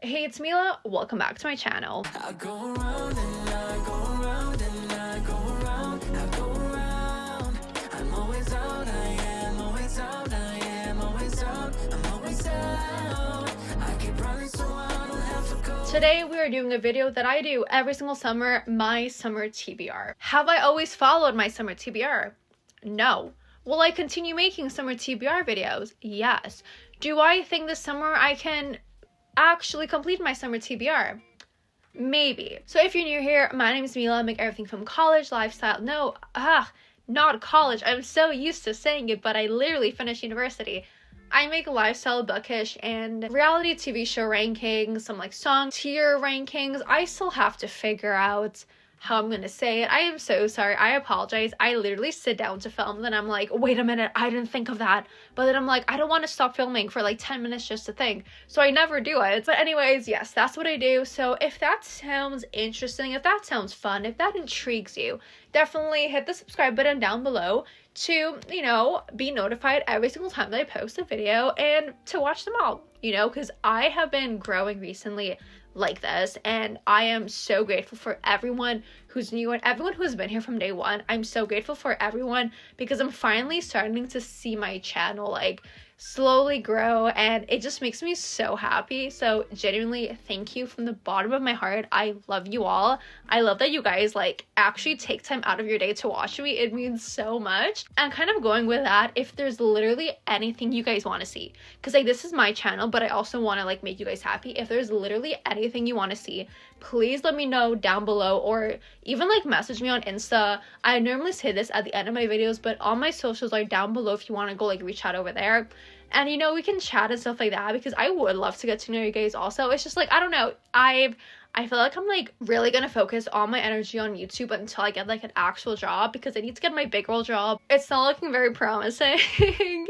Hey, it's Mila. Welcome back to my channel. I go around and I go around and I go around, I go around. I'm always out, I am always out, I am always out, I'm always out. I keep running so I don't have to go. Today we are doing a video that I do every single summer, my summer TBR. Have I always followed my summer TBR? No. Will I continue making summer TBR videos? Yes. Do I think this summer I can actually complete my summer TBR? Maybe. So if you're new here, my name is Mila. I make everything from college, lifestyle. Not college. I'm so used to saying it, but I literally finished university. I make lifestyle, bookish, and reality TV show rankings, some like song tier rankings. I still have to figure out how I'm gonna say it. I am so sorry. I apologize. I literally sit down to film, then I'm like, wait a minute, I didn't think of that. But then I'm like, I don't want to stop filming for like 10 minutes just to think. So I never do it. But anyways, yes, that's what I do. So if that sounds interesting, if that sounds fun, if that intrigues you, definitely hit the subscribe button down below to, be notified every single time that I post a video and to watch them all, because I have been growing recently like this, and I am so grateful for everyone who's new and everyone who's been here from day one. I'm so grateful for everyone because I'm finally starting to see my channel like slowly grow, and it just makes me so happy. So genuinely, thank you from the bottom of my heart. I love you all. I love that you guys like actually take time out of your day to watch me. It means so much. And kind of going with that, if there's literally anything you guys want to see, because like this is my channel, but I also want to like make you guys happy. If there's literally anything you want to see, please let me know down below, or even like message me on Insta. I normally say this at the end of my videos, but all my socials are down below if you want to go like reach out over there. And we can chat and stuff like that, because I would love to get to know you guys also. It's just like, I don't know, I feel like I'm like really gonna focus all my energy on YouTube until I get like an actual job, because I need to get my big girl job. It's not looking very promising.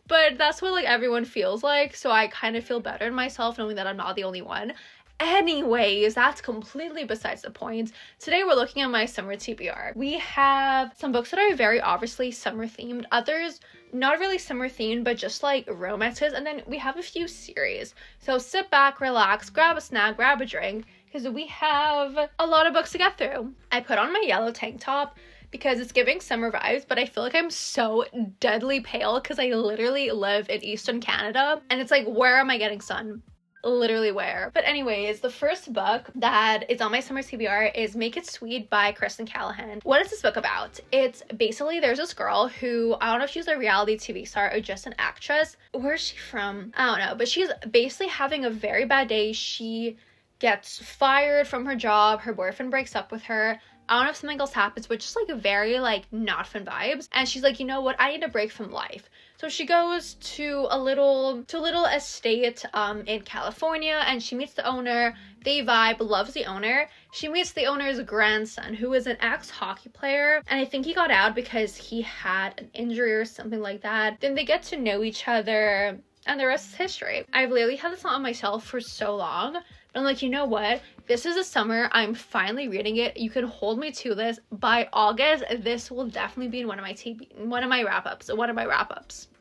But that's what like everyone feels like, so I kind of feel better in myself knowing that I'm not the only one. Anyways, that's completely besides the point. Today we're looking at my summer TBR. We have some books that are very obviously summer themed, others not really summer themed, but just like romances, and then we have a few series. So sit back, relax, grab a snack, grab a drink, because we have a lot of books to get through. I put on my yellow tank top because it's giving summer vibes, but I feel like I'm so deadly pale because I literally live in Eastern Canada, and it's like, where am I getting sun? Literally where. But anyways, the first book that is on my summer TBR is Make It Sweet by Kristen Callahan. What is this book about? It's basically, there's this girl who, I don't know if she's a reality TV star or just an actress. Where's she from? I don't know, but she's basically having a very bad day. She gets fired from her job, her boyfriend breaks up with her. I don't know if something else happens, but just like very like not fun vibes. And she's like, you know what, I need a break from life. So she goes to a little estate in California, and she meets the owner. They vibe, loves the owner. She meets the owner's grandson, who is an ex-hockey player, and I think he got out because he had an injury or something like that. Then they get to know each other, and the rest is history. I've literally had this on myself for so long. But I'm like, you know what? This is the summer. I'm finally reading it. You can hold me to this. By August, this will definitely be in one of my wrap-ups.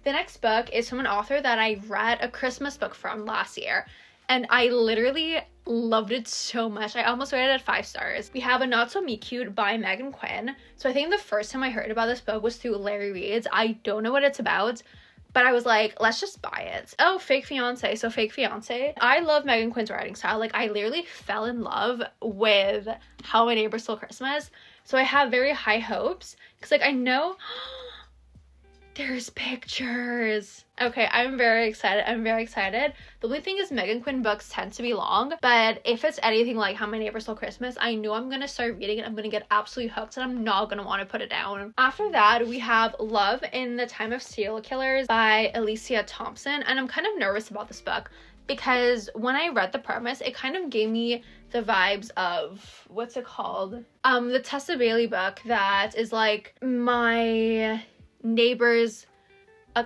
The next book is from an author that I read a Christmas book from last year, and I literally loved it so much. I almost rated it 5 stars. We have A Not So Meet Cute by Megan Quinn. So I think the first time I heard about this book was through Larry Reads. I don't know what it's about, but I was like, let's just buy it. Oh, Fake Fiance. So Fake Fiance. I love Megan Quinn's writing style. Like, I literally fell in love with How My Neighbor Stole Christmas. So I have very high hopes, because like I know there's pictures. Okay, I'm very excited. The only thing is Megan Quinn books tend to be long, but if it's anything like How My Neighbor Stole Christmas, I know I'm gonna start reading it. I'm gonna get absolutely hooked, and I'm not gonna want to put it down. After that, we have Love in the Time of Serial Killers by Alicia Thompson, and I'm kind of nervous about this book because when I read the premise, it kind of gave me the vibes of, what's it called? The Tessa Bailey book that is like my neighbor's a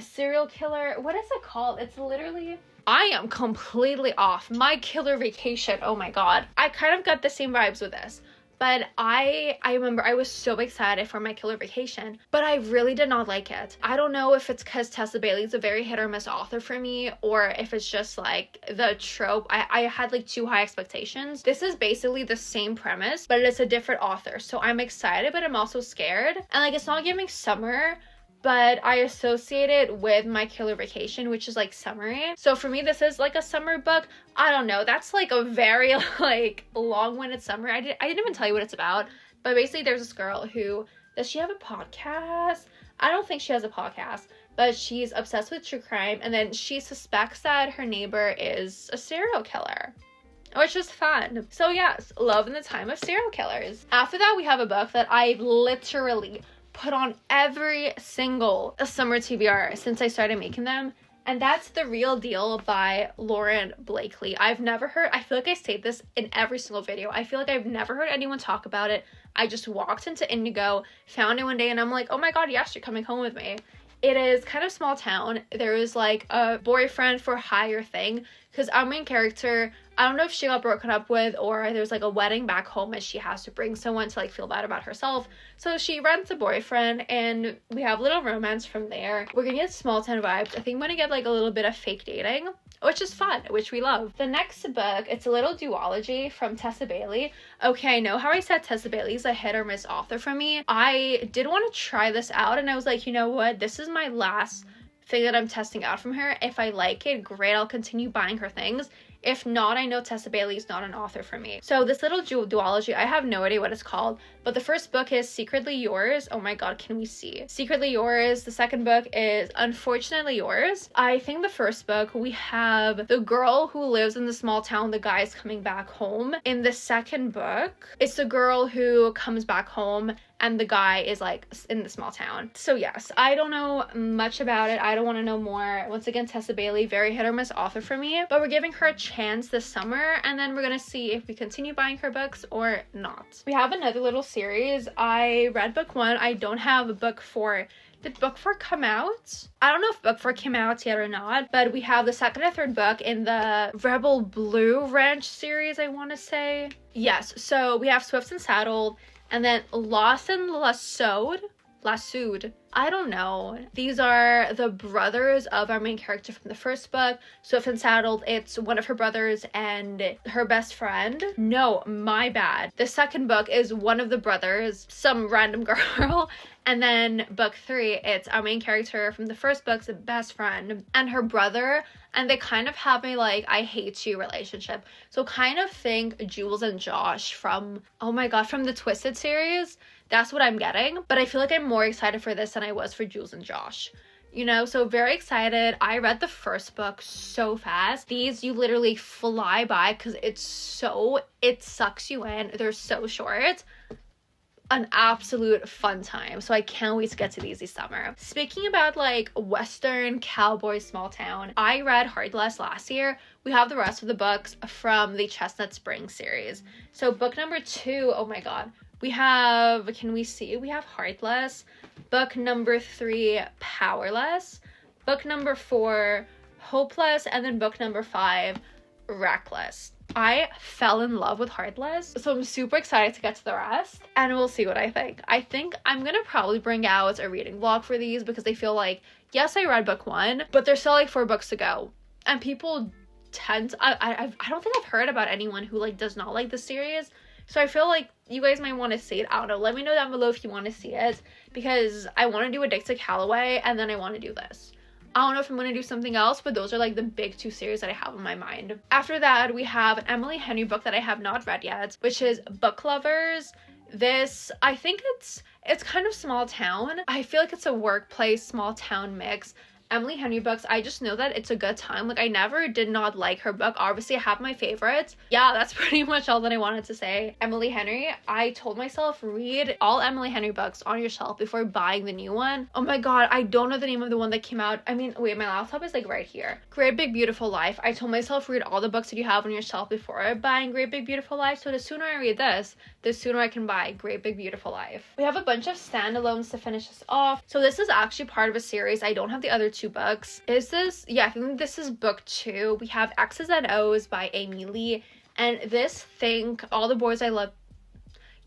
serial killer. What is it called? It's literally, I am completely off. My Killer Vacation. Oh my god. I kind of got the same vibes with this. but I remember I was so excited for My Killer Vacation, but I really did not like it. I don't know if it's because Tessa Bailey is a very hit or miss author for me, or if it's just like the trope. I had like too high expectations. This is basically the same premise, but it's a different author, so I'm excited, but I'm also scared. And like, it's not giving summer, but I associate it with My Killer Vacation, which is like summery. So for me, this is like a summer book. I don't know. That's like a very like long-winded summary. I didn't even tell you what it's about. But basically, there's this girl who, does she have a podcast? I don't think she has a podcast, but she's obsessed with true crime. And then she suspects that her neighbor is a serial killer, which is fun. So yes, love in the time of serial killers. After that, we have a book that I literally put on every single summer TBR since I started making them, and that's The Real Deal by Lauren Blakely. I've never heard, I feel like I say this in every single video, I feel like I've never heard anyone talk about it. I just walked into Indigo, found it one day, and I'm like, oh my god, yes, you're coming home with me. It is kind of small town. There is like a boyfriend for hire thing, because our main character, I don't know if she got broken up with or there's like a wedding back home and she has to bring someone to like feel bad about herself. So she rents a boyfriend and we have a little romance from there. We're gonna get small town vibes. I think we're gonna get like a little bit of fake dating, which is fun, which we love. The next book, it's a little duology from Tessa Bailey. Okay, I know how I said Tessa Bailey's a hit or miss author for me. I did want to try this out and I was like, you know what? This is my last thing that I'm testing out from her. If I like it, great, I'll continue buying her things. If not, I know Tessa Bailey is not an author for me. So this little duology, I have no idea what it's called, but the first book is Secretly Yours. Oh my god, can we see? Secretly Yours. The second book is Unfortunately Yours. I think the first book, we have the girl who lives in the small town, the guy's coming back home. In the second book, it's the girl who comes back home and the guy is like in the small town. So yes, I don't know much about it. I don't want to know more. Once again, Tessa Bailey, very hit or miss author for me, but we're giving her a chance this summer and then we're gonna see if we continue buying her books or not. We have another little series. I read book 1. I don't have a book 4. Did book 4 come out? I don't know if book 4 came out yet or not, but we have the second and third book in the Rebel Blue Ranch series, I want to say. Yes, so we have Swift and Saddled, and then Lost and Lassoed. I don't know. These are the brothers of our main character from the first book. Swift and Saddled, it's one of her brothers and her best friend. No, my bad. The second book is one of the brothers, some random girl. And then book 3, it's our main character from the first book's best friend and her brother. And they kind of have a like, I hate you relationship. So kind of think Jules and Josh from, oh my god, from the Twisted series. That's what I'm getting. But I feel like I'm more excited for this than I was for Jules and Josh. You know, so very excited. I read the first book so fast. These you literally fly by because it sucks you in. They're so short. An absolute fun time. So I can't wait to get to these this summer. Speaking about like Western cowboy small town, I read Heartless last year. We have the rest of the books from the Chestnut Springs series. So book number 2, oh my god. We have, can we see? We have Heartless. Book number 3, Powerless. Book number 4, Hopeless. And then book number 5, Reckless. I fell in love with Heartless, so I'm super excited to get to the rest, and we'll see what I think. I think I'm gonna probably bring out a reading vlog for these because I feel like, yes, I read book 1, but there's still like 4 books to go, and people tend to, I don't think I've heard about anyone who like does not like the series. So I feel like you guys might want to see it. I don't know. Let me know down below if you want to see it, because I want to do a Dixie Calloway and then I want to do this. I don't know if I'm going to do something else, but those are like the big 2 series that I have in my mind. After that, we have an Emily Henry book that I have not read yet, which is Book Lovers. This, I think it's kind of small town. I feel like it's a workplace small town mix. Emily Henry books, I just know that it's a good time. Like, I never did not like her book. Obviously, I have my favorites. Yeah, that's pretty much all that I wanted to say. Emily Henry, I told myself, read all Emily Henry books on your shelf before buying the new one. Oh my god, I don't know the name of the one that came out. I mean, wait, my laptop is like right here. Great Big Beautiful Life. I told myself, read all the books that you have on your shelf before buying Great Big Beautiful Life. So the sooner I read this, the sooner I can buy Great Big Beautiful Life. We have a bunch of standalones to finish this off. So this is actually part of a series. I don't have the other 2 books. Is this? Yeah, I think this is book 2. We have X's and O's by Amy Lee. And this, Think All the Boys I Love.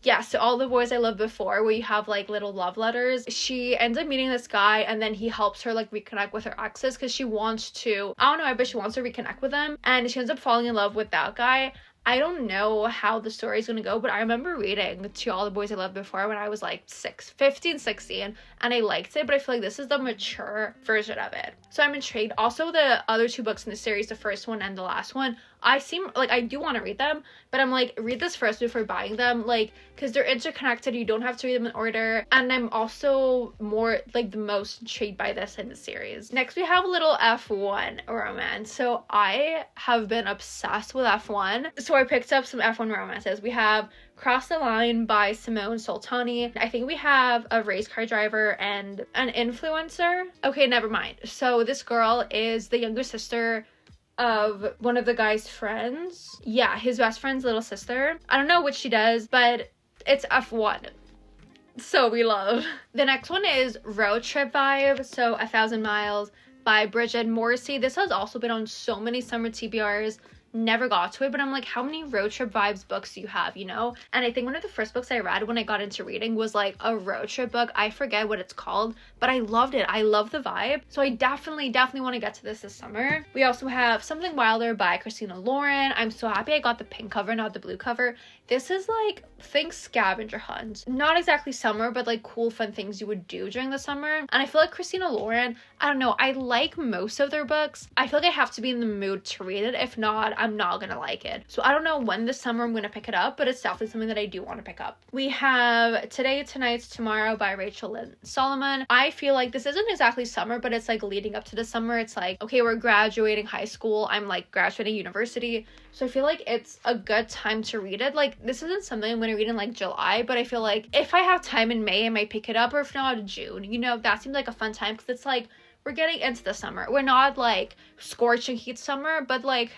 Yeah, so All the Boys I Loved Before, where you have like little love letters. She ends up meeting this guy, and then he helps her like reconnect with her exes because she wants to, I don't know, but she wants to reconnect with them, and she ends up falling in love with that guy. I don't know how the story's gonna go, but I remember reading To All the Boys I Loved Before when I was like 15, 16, and I liked it, but I feel like this is the mature version of it. So I'm intrigued. Also, the other 2 books in the series, the first one and the last one, I do want to read them, but I'm like, read this first before buying them, like, because they're interconnected, you don't have to read them in order, and I'm also more, like, the most intrigued by this in the series. Next, we have Little F1 romance. So I have been obsessed with F1, so I picked up some F1 romances. We have Cross the Line by Simone Soltani. I think we have a race car driver and an influencer. Okay, never mind. So this girl is the younger sister of one of the guy's friends. Yeah, his best friend's little sister. I don't know what she does, but it's F1. So we love. The next one is Road Trip Vibe. So 1,000 Miles by Bridget Morrissey. This has also been on so many summer TBRs. Never got to it, but I'm like, how many road trip vibes books do you have, you know? And I think one of the first books I read when I got into reading was like a road trip book. I forget what it's called, but I loved it. I love the vibe. So I definitely want to get to this summer. We also have Something Wilder by Christina Lauren. I'm so happy I got the pink cover, not the blue cover. This is like, think scavenger hunt. Not exactly summer, but like cool, fun things you would do during the summer. And I feel like Christina Lauren, I don't know, I like most of their books. I feel like I have to be in the mood to read it. If not, I'm not gonna like it. So I don't know when this summer I'm gonna pick it up, but it's definitely something that I do want to pick up. We have Today, Tonight's Tomorrow by Rachel Lynn Solomon. I feel like this isn't exactly summer, but it's like leading up to the summer. It's like, okay, we're graduating high school. I'm like graduating university. So I feel like it's a good time to read it. Like, this isn't something I'm going to read in like July, but I feel like if I have time in May, I might pick it up, or if not, June. You know, that seems like a fun time because it's like, we're getting into the summer. We're not like scorching heat summer, but like,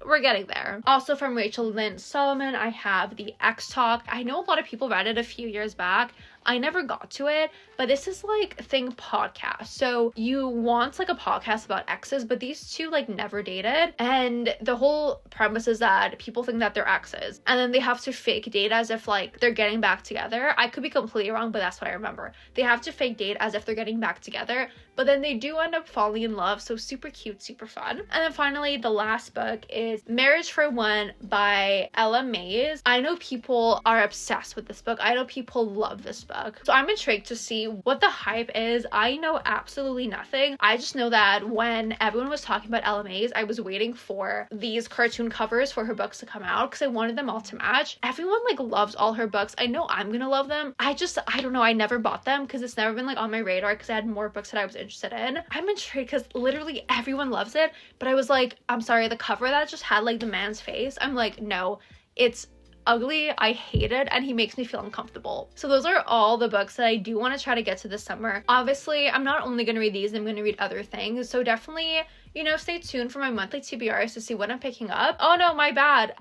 we're getting there. Also from Rachel Lynn Solomon, I have the X Talk. I know a lot of people read it a few years back. I never got to it, but this is like think podcast. So you want like a podcast about exes, but these two like never dated. And the whole premise is that people think that they're exes, and then they have to fake date as if like they're getting back together. I could be completely wrong, but that's what I remember. They have to fake date as if they're getting back together, but then they do end up falling in love. So super cute, super fun. And then finally, the last book is Marriage for One by Ella Mays. I know people are obsessed with this book. I know people love this book. So I'm intrigued to see what the hype is. I know absolutely nothing. I just know that when everyone was talking about Ella Mays, I was waiting for these cartoon covers for her books to come out because I wanted them all to match. Everyone like loves all her books. I know I'm gonna love them. I don't know. I never bought them because it's never been like on my radar because I had more books that I was interested in. I'm intrigued because literally everyone loves it, but I was like, I'm sorry, the cover that just had like the man's face, I'm like, no, it's ugly. I hate it, and he makes me feel uncomfortable. So those are all the books that I do want to try to get to this summer. Obviously, I'm not only going to read these, I'm going to read other things. So definitely, you know, stay tuned for my monthly TBRs to see what I'm picking up. Oh no, my bad.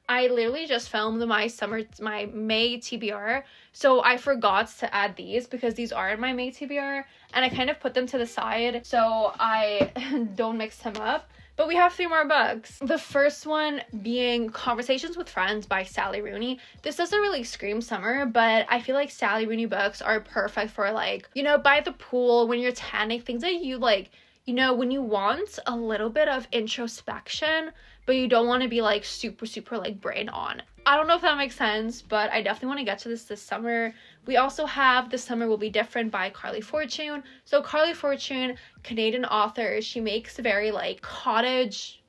I literally just filmed my May TBR, so I forgot to add these because these are in my May TBR, and I kind of put them to the side so I don't mix them up. But we have 3 more books. The first one being Conversations with Friends by Sally Rooney. This doesn't really scream summer, but I feel like Sally Rooney books are perfect for like, you know, by the pool, when you're tanning, things that you like, you know, when you want a little bit of introspection, but you don't want to be like super like brain on. I don't know if that makes sense, but I definitely want to get to this summer. We also have This Summer Will Be Different by Carly Fortune. So Carly Fortune, Canadian author, she makes very like cottage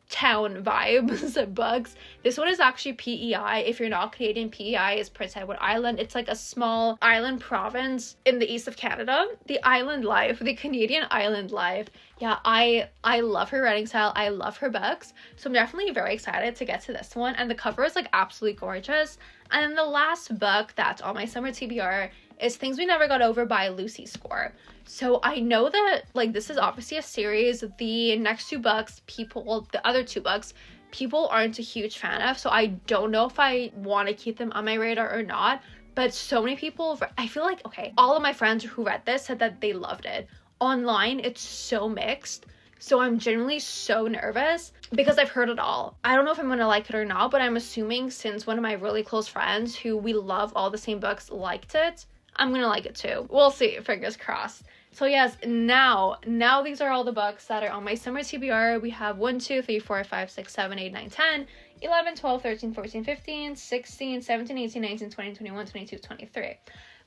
town vibes books. This one is actually PEI. If you're not Canadian, PEI is Prince Edward Island. It's like a small island province in the east of Canada. The island life, the Canadian island life. Yeah, I love her writing style. I love her books. So I'm definitely very excited to get to this one. And the cover is like absolutely gorgeous. And then the last book that's on my summer TBR is Things We Never Got Over by Lucy Score. So I know that like this is obviously a series. The next 2 books, the other 2 books, people aren't a huge fan of. So I don't know if I want to keep them on my radar or not. But so many people, I feel like, okay, all of my friends who read this said that they loved it. Online, it's so mixed. So I'm genuinely so nervous because I've heard it all. I don't know if I'm gonna like it or not, but I'm assuming since one of my really close friends who we love all the same books liked it, I'm gonna like it too. We'll see, fingers crossed. So yes, now these are all the books that are on my summer TBR. We have 1, 2, 3, 4, 5, 6, 7, 8, 9, 10, 11, 12, 13, 14, 15, 16, 17, 18, 19, 20, 21, 22, 23.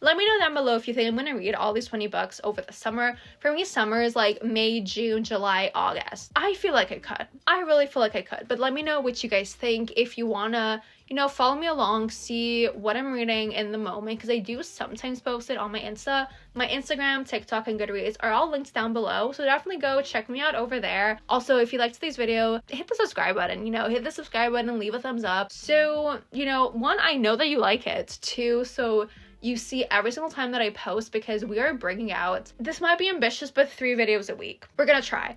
Let me know down below if you think I'm going to read all these 20 books over the summer. For me, summer is like May, June, July, August. I feel like I could. I really feel like I could. But let me know what you guys think. If you want to, follow me along, see what I'm reading in the moment. Because I do sometimes post it on my Insta. My Instagram, TikTok, and Goodreads are all linked down below. So definitely go check me out over there. Also, if you liked today's video, hit the subscribe button. Hit the subscribe button and leave a thumbs up. So, one, I know that you like it. Two, so you see every single time that I post, because we are bringing out, this might be ambitious, but 3 videos a week. We're gonna try.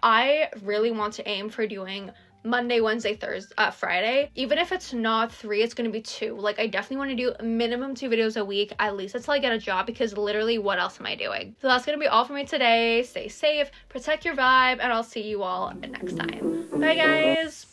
I really want to aim for doing Monday, Wednesday, Thursday, Friday. Even if it's not 3, it's gonna be 2. Like, I definitely want to do minimum 2 videos a week, at least until I get a job, because literally, what else am I doing? So that's gonna be all for me today. Stay safe, protect your vibe, and I'll see you all next time. Bye, guys.